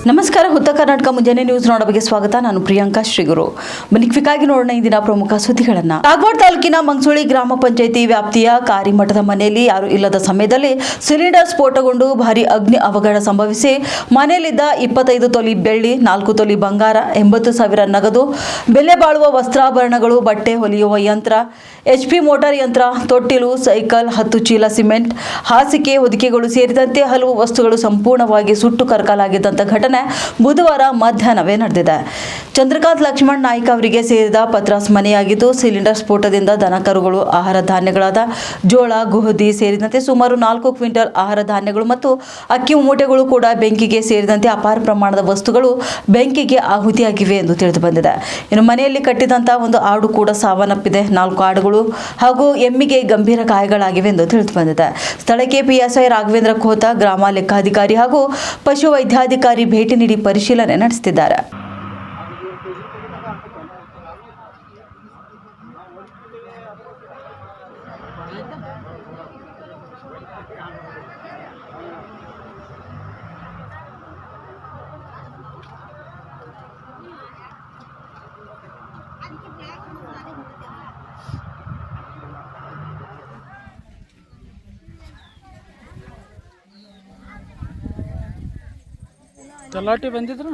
ನಮಸ್ಕಾರ. ಉತ್ತರ ಕರ್ನಾಟಕ ಮುಂಜಾನೆ ನ್ಯೂಸ್ ನೋಡೋರಿಗೆ ಸ್ವಾಗತ. ನಾನು ಪ್ರಿಯಾಂಕಾ ಶ್ರೀಗುರು. ಬನ್ನಿ ಕ್ವಿಕ್ ಆಗಿ ನೋಡೋಣ ಇಂದಿನ ಪ್ರಮುಖ ಸುದ್ದಿಗಳನ್ನು. ಕಾಗವಾಡ ತಾಲೂಕಿನ ಮಂಗಸೂಳಿ ಗ್ರಾಮ ಪಂಚಾಯಿತಿ ವ್ಯಾಪ್ತಿಯ ಕಾರಿಮಠದ ಮನೆಯಲ್ಲಿ ಯಾರು ಇಲ್ಲದ ಸಮಯದಲ್ಲಿ ಸಿಲಿಂಡರ್ ಸ್ಫೋಟಗೊಂಡು ಭಾರಿ ಅಗ್ನಿ ಅವಘಡ ಸಂಭವಿಸಿ ಮನೆಯಲ್ಲಿದ್ದ 25 ತೊಲಿ ಬೆಳ್ಳಿ, 4 ತೊಲಿ ಬಂಗಾರ, 80,000 ನಗದು, ಬೆಲೆ ಬಾಳುವ ವಸ್ತ್ರಾಭರಣಗಳು, ಬಟ್ಟೆ ಹೊಲಿಯುವ ಯಂತ್ರ, HP ಮೋಟಾರ್ ಯಂತ್ರ, ತೊಟ್ಟಿಲು, ಸೈಕಲ್, 10 ಚೀಲ ಸಿಮೆಂಟ್, ಹಾಸಿಗೆ, ಹೊದಿಕೆಗಳು ಸೇರಿದಂತೆ ಹಲವು ವಸ್ತುಗಳು ಸಂಪೂರ್ಣವಾಗಿ ಸುಟ್ಟು ಕರಕಲಾಗಿದ್ದಂಥ ಘಟನೆ ಬುಧವಾರ ಮಧ್ಯಾಹ್ನವೇ ನಡೆದಿದೆ. ಚಂದ್ರಕಾಂತ್ ಲಕ್ಷ್ಮಣ್ ನಾಯ್ಕ ಅವರಿಗೆ ಸೇರಿದ ಪತ್ರಾಸ್ ಮನೆಯಾಗಿದ್ದು, ಸಿಲಿಂಡರ್ ಸ್ಫೋಟದಿಂದ ದನಕರುಗಳು, ಆಹಾರ ಧಾನ್ಯಗಳಾದ ಜೋಳ, ಗೋಧಿ ಸೇರಿದಂತೆ ಸುಮಾರು 4 ಕ್ವಿಂಟಲ್ ಆಹಾರ ಧಾನ್ಯಗಳು ಮತ್ತು ಅಕ್ಕಿ ಮೂಟೆಗಳು ಕೂಡ ಬೆಂಕಿಗೆ ಸೇರಿದಂತೆ ಅಪಾರ ಪ್ರಮಾಣದ ವಸ್ತುಗಳು ಬೆಂಕಿಗೆ ಆಹುತಿಯಾಗಿವೆ ಎಂದು ತಿಳಿದು ಬಂದಿದೆ. ಇನ್ನು ಮನೆಯಲ್ಲಿ ಕಟ್ಟಿದಂತಹ ಒಂದು ಆಡು ಕೂಡ ಸಾವನ್ನಪ್ಪಿದೆ. 4 ಆಡುಗಳು ಹಾಗೂ ಎಮ್ಮಿಗೆ ಗಂಭೀರ ಗಾಯಗಳಾಗಿವೆ ಎಂದು ತಿಳಿದು ಬಂದಿದೆ. ಸ್ಥಳಕ್ಕೆ PSI ರಾಘವೇಂದ್ರ ಖೋತ, ಗ್ರಾಮ ಲೆಕ್ಕಾಧಿಕಾರಿ ಹಾಗೂ ಪಶು ವೈದ್ಯಾಧಿಕಾರಿ ಭೇಟಿ ನೀಡಿ ಪರಿಶೀಲನೆ ನಡೆಸುತ್ತಿದ್ದಾರೆ. ತಲಾಟಿ ಬಂದಿದ್ರು